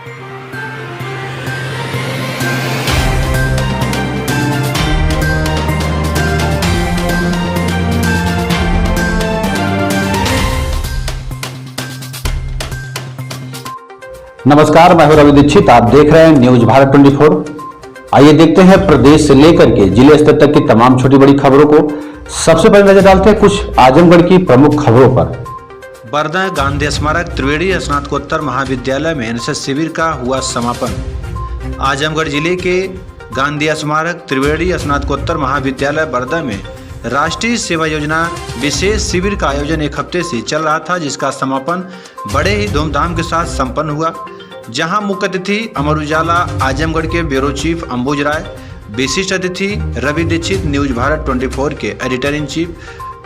नमस्कार, मैं हूं रवि दीक्षित। आप देख रहे हैं न्यूज भारत 24। आइए देखते हैं प्रदेश से लेकर के जिले स्तर तक की तमाम छोटी बड़ी खबरों को। सबसे पहले नजर डालते हैं कुछ आजमगढ़ की प्रमुख खबरों पर। बरदा गांधी स्मारक त्रिवेणी स्नातकोत्तर महाविद्यालय में एनएसएस शिविर का हुआ समापन। आजमगढ़ जिले के गांधी स्मारक त्रिवेणी स्नातकोत्तर महाविद्यालय बरदा में राष्ट्रीय सेवा योजना विशेष शिविर का आयोजन एक हफ्ते से चल रहा था, जिसका समापन बड़े ही धूमधाम के साथ संपन्न हुआ। जहां मुख्य अतिथि अमर उजाला आजमगढ़ के ब्यूरो चीफ अंबुज राय, विशिष्ट अतिथि रवि दीक्षित न्यूज भारत 24 के एडिटर इन चीफ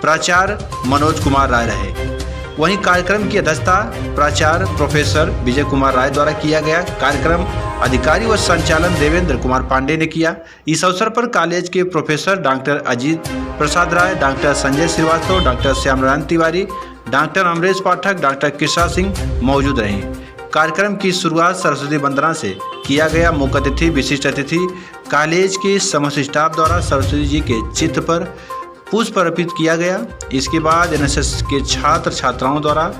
प्राचार्य मनोज कुमार राय रहे। वहीं कार्यक्रम की अध्यक्षता प्राचार्य प्रोफेसर विजय कुमार राय द्वारा किया गया। कार्यक्रम अधिकारी व संचालन देवेंद्र कुमार पांडे ने किया। इस अवसर पर कॉलेज के professor doctor Ajit Prasad Rai, doctor Sanjay Srivastava, doctor Shyamnarayan Tiwari, doctor Amresh Pathak, doctor Krishna Singh मौजूद रहे। कार्यक्रम की शुरुआत सरस्वती वंदना से किया गया। मुख्य अतिथि विशिष्ट अतिथि कॉलेज के समस्त स्टाफ द्वारा सरस्वती जी के चित्र पर पुष्प अर्पित किया गया। इसके बाद एनएसएस के छात्र छात्राओं द्वारा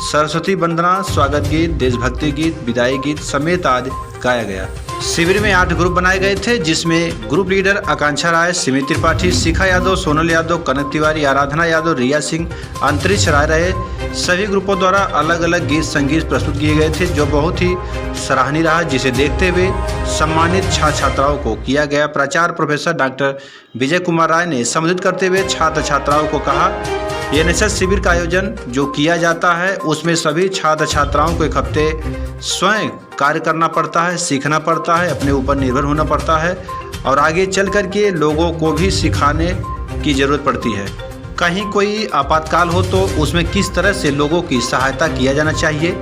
सरस्वती वंदना, स्वागत गीत, देशभक्ति गीत, विदाई गीत समेत आदि गाया गया। शिविर में 8 ग्रुप बनाए गए थे, जिसमें ग्रुप लीडर आकांक्षा राय, सिमी त्रिपाठी, शिखा यादव, सोनल यादव, कनक तिवारी, आराधना यादव, रिया सिंह, अंतरिक्ष राय रहे। सभी ग्रुपों द्वारा अलग अलग गीत संगीत प्रस्तुत किए गए थे, जो बहुत ही सराहनीय रहा, जिसे देखते हुए सम्मानित छात्र छात्राओं को किया गया। प्राचार्य प्रोफेसर डॉक्टर विजय कुमार राय ने संबोधित करते हुए छात्र छात्राओं को कहा, एनएसएस शिविर का आयोजन जो किया जाता है उसमें सभी छात्र छात्राओं को एक हफ्ते स्वयं कार्य करना पड़ता है, सीखना पड़ता है, अपने ऊपर निर्भर होना पड़ता है और आगे चल कर के लोगों को भी सिखाने की ज़रूरत पड़ती है। कहीं कोई आपातकाल हो तो उसमें किस तरह से लोगों की सहायता किया जाना चाहिए,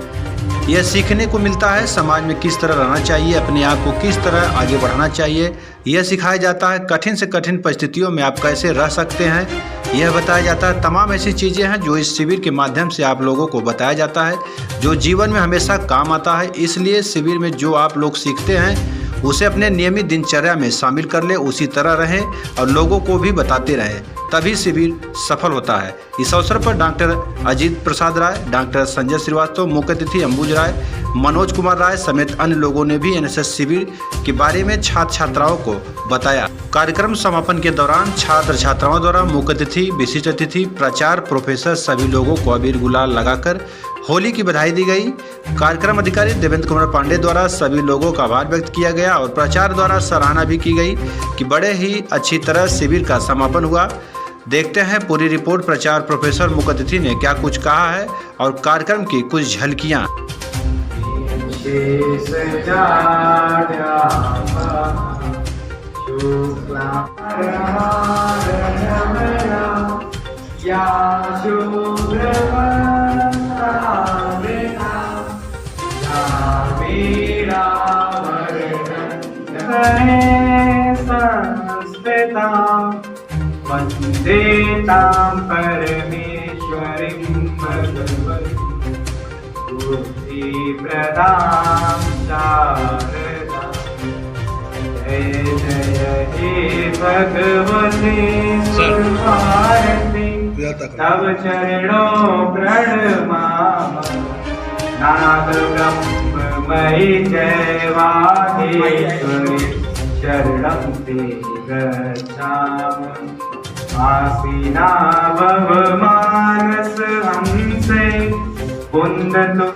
यह सीखने को मिलता है। समाज में किस तरह रहना चाहिए, अपने आप को किस तरह आगे बढ़ाना चाहिए, यह सिखाया जाता है। कठिन से कठिन परिस्थितियों में आप कैसे रह सकते हैं, यह बताया जाता है। तमाम ऐसी चीज़ें हैं जो इस शिविर के माध्यम से आप लोगों को बताया जाता है, जो जीवन में हमेशा काम आता है। इसलिए शिविर में जो आप लोग सीखते हैं उसे अपने नियमित दिनचर्या में शामिल कर ले, उसी तरह रहें और लोगों को भी बताते रहें, तभी शिविर सफल होता है। इस अवसर पर डॉक्टर अजीत प्रसाद राय, डॉक्टर संजय श्रीवास्तव, मुख्य अतिथि अंबुज राय, मनोज कुमार राय समेत अन्य लोगों ने भी एनएसएस शिविर के बारे में छात्र छात्राओं को बताया। कार्यक्रम समापन के दौरान छात्र छात्राओं द्वारा मुख्य अतिथि, विशिष्ट अतिथि, प्राचार्य, प्रोफेसर सभी लोगों को अबीर गुलाल लगाकर होली की बधाई दी गई। कार्यक्रम अधिकारी देवेंद्र कुमार पांडे द्वारा सभी लोगों का आभार व्यक्त किया गया और प्राचार्य द्वारा सराहना भी की गई कि बड़े ही अच्छी तरह शिविर का समापन हुआ। देखते हैं पूरी रिपोर्ट प्राचार्य प्रोफेसर मुख्य अतिथि ने क्या कुछ कहा है और कार्यक्रम की कुछ झलकियाँ। वन्दे तां परमेश्वरीं भगवतीं बुद्धिप्रदां शारदां। जय जय हे भगवती भारती, तव चरणों प्रणमामि। नाद ब्रह्ममयि जय वागीश्वरी, शरणं ते गच्छामि। आसीना भव मानस हंसे पुण्यतो।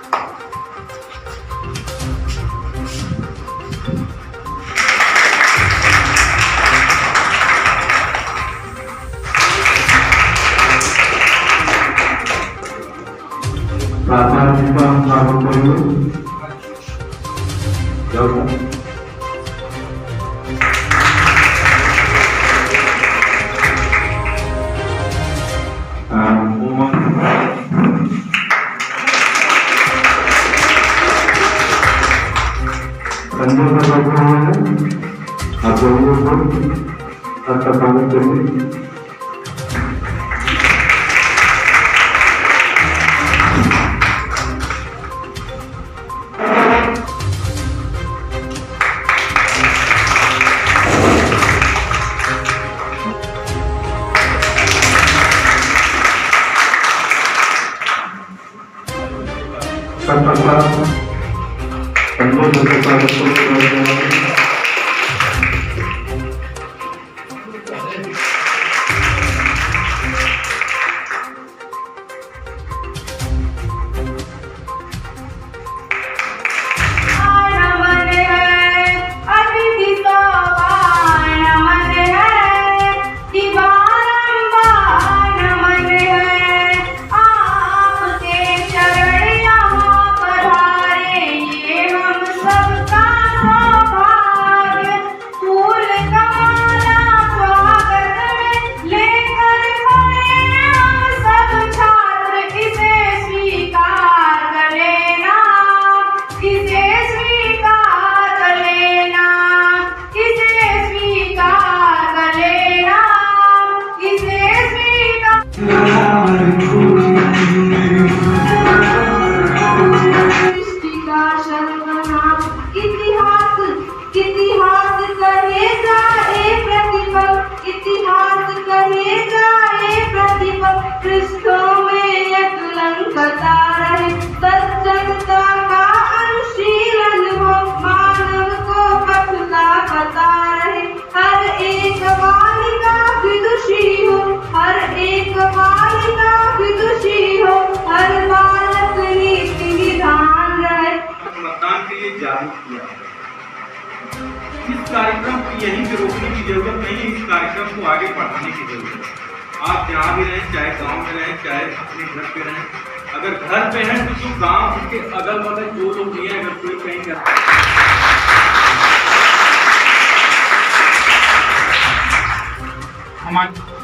नमन है अतिथि का नमन है कि बारंबार नमन है आपके चरण यहाँ पधारे ये हम सबका सौभाग्य फूल कमाला स्वागत में लेकर खड़े हम सब छात्र इसे स्वीकार कर लेना इसे स्वीकार कर लेना इसे स्वीकार कर लेना इसे स्वीकार सृष्टि का सर्वनाम इतिहास इतिहास कहेगा एक प्रतिपल इतिहास कहेगा एक प्रतिपल पृष्ठों में अतुलंकता रहे सज्जनता का अनुशीलन हो मानव को पथ का पता रहे हर एक बालिका विदुषी हो हर एक बालिका विदुषी हो हर बालक नीति विधान रहे मतदान के लिए जागरूक किया है। इस कार्यक्रम को यहीं पे रोकने की जरूरत नहीं है, इस कार्यक्रम को आगे बढ़ाने की जरूरत है। आप जहाँ भी रहें, चाहे गांव में रहें, चाहे अपने घर पे रहें, अगर घर पे हैं तो जो गांव के अगल बगल जो लोग नहीं है, अगर कोई कहीं जाता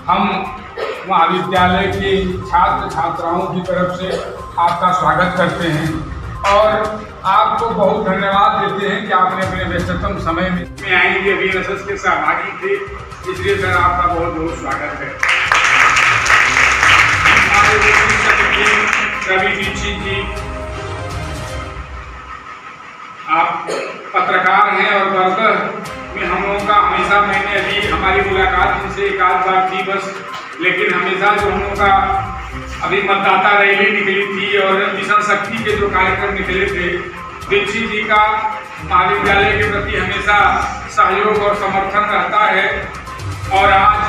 हम महाविद्यालय के छात्र छात्राओं की तरफ से आपका स्वागत करते हैं और आपको बहुत धन्यवाद देते हैं कि आपने अपने व्यस्ततम समय में आएंगे अभी एनएसएस के सहभागी थे, इसलिए सर आपका बहुत बहुत स्वागत है। रवि दीक्षित जी, आप पत्रकार हैं और वर्कर में हम लोगों का हमेशा मैंने अभी हमारी मुलाकात इनसे एक आध बार थी बस, लेकिन हमेशा जो हम लोगों का अभी मतदाता रैली निकली थी और मिशन शक्ति के जो कार्यक्रम निकले थे, दीक्षित जी का महाविद्यालय के प्रति हमेशा सहयोग और समर्थन रहता है और आज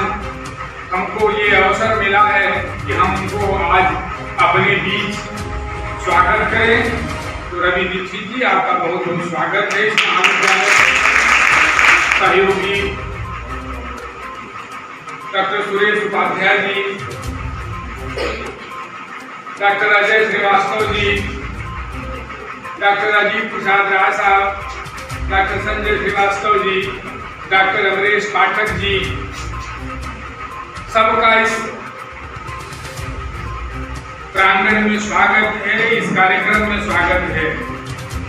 हमको ये अवसर मिला है कि हम उनको आज अपने बीच स्वागत करें। तो रवि दीक्षित जी, आपका बहुत बहुत स्वागत है इस महाविद्यालय सहयोगी doctor Suresh Upadhyay ji, doctor Ajay Srivastava ji, doctor Rajiv Prasad Rai साहब, डॉक्टर संजय श्रीवास्तव जी, डॉक्टर अमरेश पाठक जी, सबका इस प्रांगण में स्वागत है, इस कार्यक्रम में स्वागत है।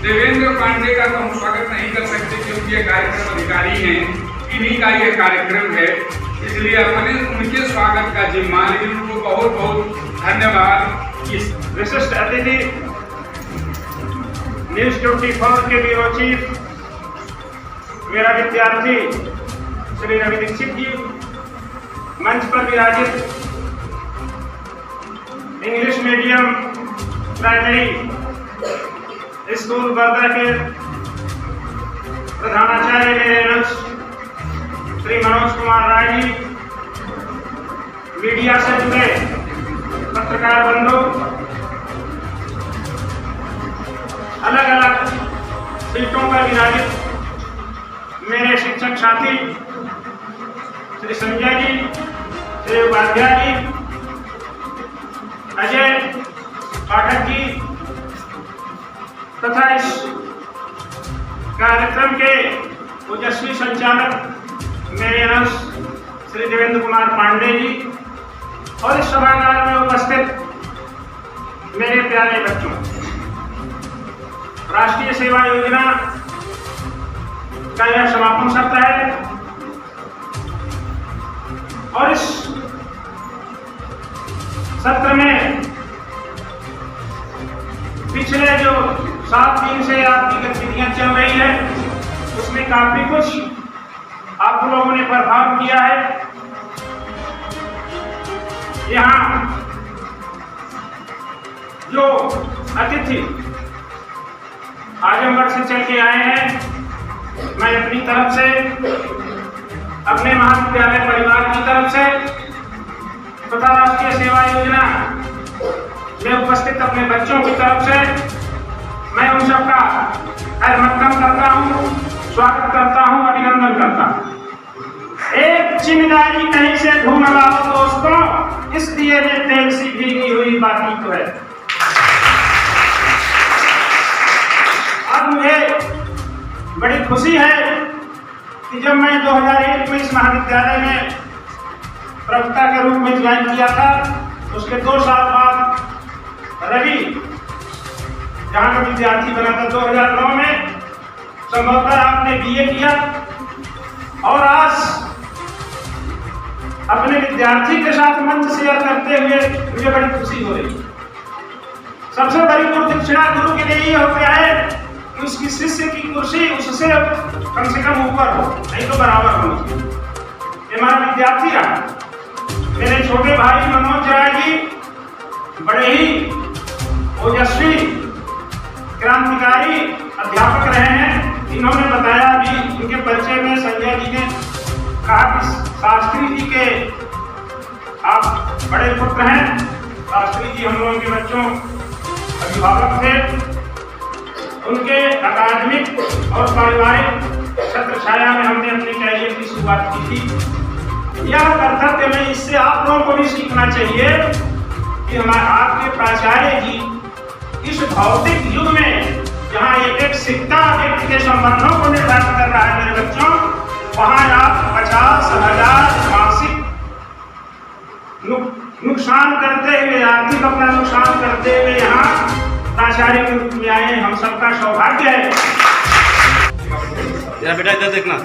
देवेंद्र पांडे का तो हम स्वागत नहीं कर सकते क्योंकि ये कार्यक्रम अधिकारी हैं, इन्हीं का ये कार्यक्रम है, इसलिए अपने उनके स्वागत का जिम्मा, लेकिन उनको बहुत बहुत धन्यवाद। इस विशिष्ट अतिथि न्यूज 24 के ब्यूरो चीफ मेरा विद्यार्थी श्री रवि दीक्षित जी, मंच पर विराजित English medium primary school Barda के प्रधानाचार्य मेरे नक्श श्री मनोज कुमार राय जी, मीडिया से जुड़े पत्रकार बंधु, अलग अलग सीटों पर विराजित मेरे शिक्षक साथी श्री संजय जी, श्री उपाध्याय जी, अजय पाठक जी तथा इस कार्यक्रम के ओजस्वी संचालक मेरे नर्स श्री देवेंद्र कुमार पांडे जी और इस सभागार में उपस्थित मेरे प्यारे बच्चों, राष्ट्रीय सेवा योजना का यह समापन सत्र है और इस सत्र में पिछले जो 7 दिन से आपकी गतिविधियां चल रही है उसमें काफी कुछ आप लोगों ने प्रभाव किया है। यहाँ जो अतिथि आजमगढ़ से चल के आए हैं। मैं अपनी तरफ से, अपने महाविद्यालय परिवार की तरफ से तथा राष्ट्रीय सेवा योजना में उपस्थित अपने बच्चों की तरफ से मैं उन सबका खैर मकदम करता हूँ, स्वागत करता हूँ, अभिनंदन करता हूँ। एक चिंगारी कहीं से ढूंढ लाओ दोस्तों, इसलिए ये तेल सी भीगी हुई बाकी तो है। आज मुझे बड़ी खुशी है कि जब मैं 2001 में इस महाविद्यालय में प्रवक्ता के रूप में ज्वाइन किया था, उसके 2 साल बाद रवि जहाँ का विद्यार्थी बना था 2009 में, संभवतः आपने BA किया और आज अपने विद्यार्थी के साथ मंच शेयर करते हुए मुझे बड़ी खुशी हो रही है। सबसे बड़ी गुरुदक्षिणा गुरु के लिए ये हो गया है कि उसकी शिष्य की कुर्सी उससे कम से कम ऊपर हो, नहीं तो बराबर हो। ये हमारा विद्यार्थी रहा। मेरे छोटे भाई मनोज राय जी बड़े ही ओजस्वी क्रांतिकारी अध्यापक रहे हैं। इन्होंने बताया भी, इनके परिचय में संजय जी ने कहा कि शास्त्री जी के आप बड़े पुत्र हैं। शास्त्री जी हम लोगों के बच्चों अभिभावक थे। उनके अकादमिक और पारिवारिक छत्र छाया में हमने अपने कैरियर की शुरुआत की थी। यह कर्तव्य में इससे आप लोगों को भी सीखना चाहिए कि हमारे आपके प्राचार्य जी इस भौतिक युग में जहाँ एक सिक्का व्यक्ति के संबंधों को निर्धारित कर रहा है मेरे बच्चों, वहाँ आप 50,000 मासिक नुकसान करते हुए, आर्थिक अपना नुकसान करते हुए यहाँ प्राचार्य के रूप में आए। हम सबका सौभाग्य है। बेटा इधर देखना।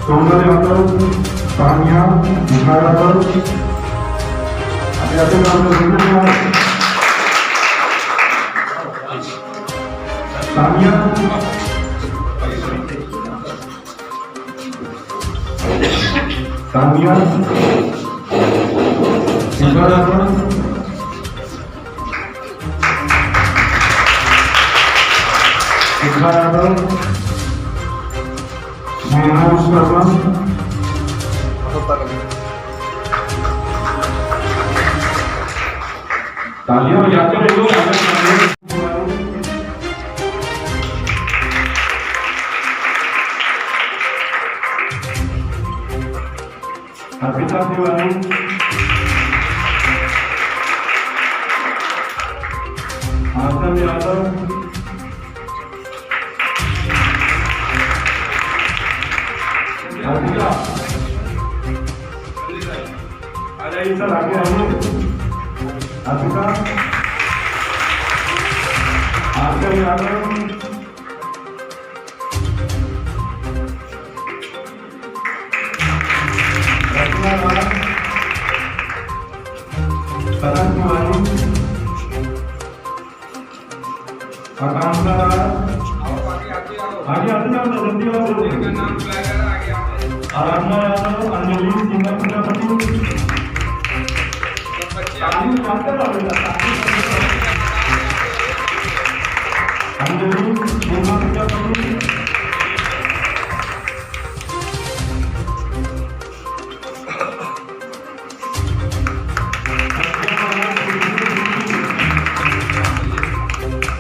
सौंदर्य यादव, तानिया, निखा यादव, ऐसे नाम तानिया, तानिया, निखा यादव, निखा यादव, मनोज शर्मा, तालियां बजाते रहो। अर्पिता तिवारी, आसन यादव, अर्पिता आ जाइए सर, आगे आइए। अर्पिता, आसन यादव, रचना राय, करण कुमारी, आकांक्षा राय, आगे आते जाओ, जल्दी आओ। आराधना यादव, अंजलि सिंह प्रजापति, अंजलि सिंह प्रजापति,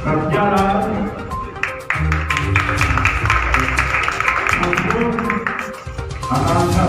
प्रज्ञा राय, आकांक्षा,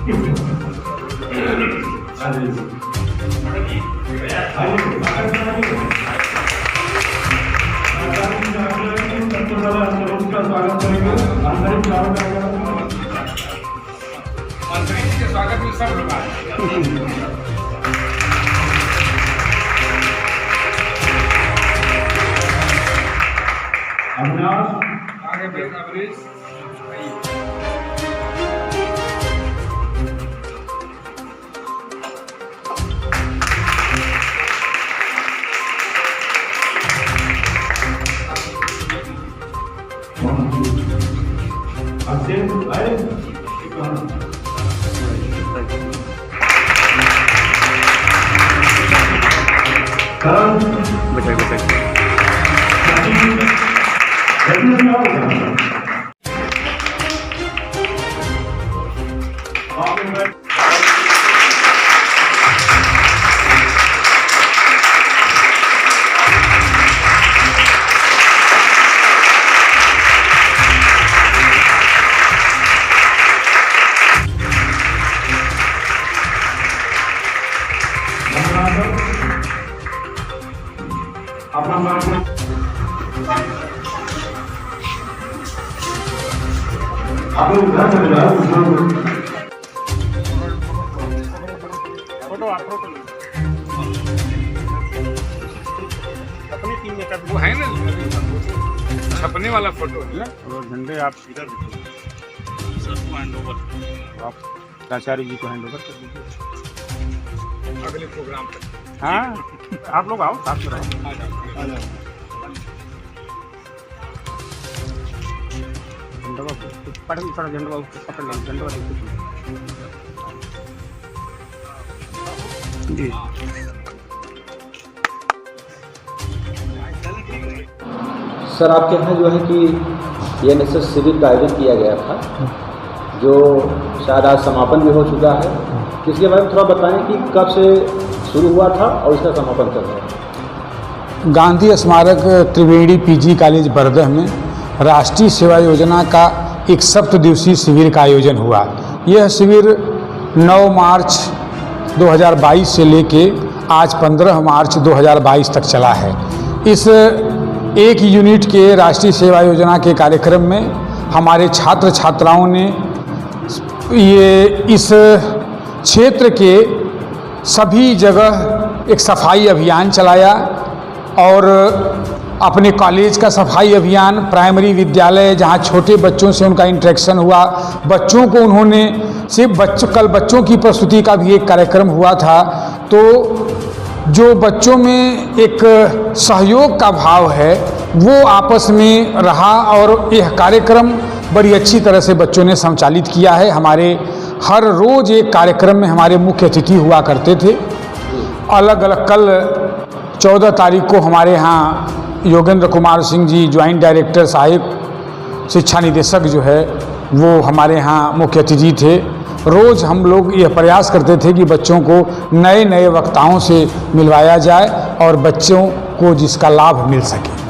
मंत्री जी के स्वागत में सब लोग आए। आगे बढ़ अमरीश। वो है ना छपने वाला फोटो है ना। और झंडे आप इधर सबको हैंड ओवर, आप प्राचार्य जी को हैंड ओवर कर दीजिए अगले प्रोग्राम तक। हाँ, आप लोग आओ साथ में रहो। झंडा पढ़ थोड़ा झंडा पकड़ लो, झंडा जी। सर आपके यहाँ जो है कि एनएसएस शिविर का आयोजन किया गया था, जो शायद आज समापन भी हो चुका है। इसके बारे में थोड़ा बताएं कि कब से शुरू हुआ था और इसका समापन कब है। गांधी स्मारक त्रिवेणी पीजी कॉलेज बरदह में राष्ट्रीय सेवा योजना का एक 7 दिवसीय शिविर का आयोजन हुआ। यह शिविर 9 मार्च 2022 से लेके आज 15 मार्च 2022 तक चला है। इस एक यूनिट के राष्ट्रीय सेवा योजना के कार्यक्रम में हमारे छात्र छात्राओं ने इस क्षेत्र के सभी जगह एक सफाई अभियान चलाया और अपने कॉलेज का सफाई अभियान, प्राइमरी विद्यालय जहां छोटे बच्चों से उनका इंटरेक्शन हुआ, बच्चों को उन्होंने कल बच्चों की प्रस्तुति का भी एक कार्यक्रम हुआ था। तो जो बच्चों में एक सहयोग का भाव है वो आपस में रहा और यह कार्यक्रम बड़ी अच्छी तरह से बच्चों ने संचालित किया है। हमारे हर रोज़ एक कार्यक्रम में हमारे मुख्य अतिथि हुआ करते थे। अलग अलग कल 14 तारीख को हमारे यहाँ योगेंद्र कुमार सिंह जी ज्वाइंट डायरेक्टर सहायक शिक्षा निदेशक जो है वो हमारे यहाँ मुख्य अतिथि थे। रोज़ हम लोग यह प्रयास करते थे कि बच्चों को नए नए वक्ताओं से मिलवाया जाए और बच्चों को जिसका लाभ मिल सके।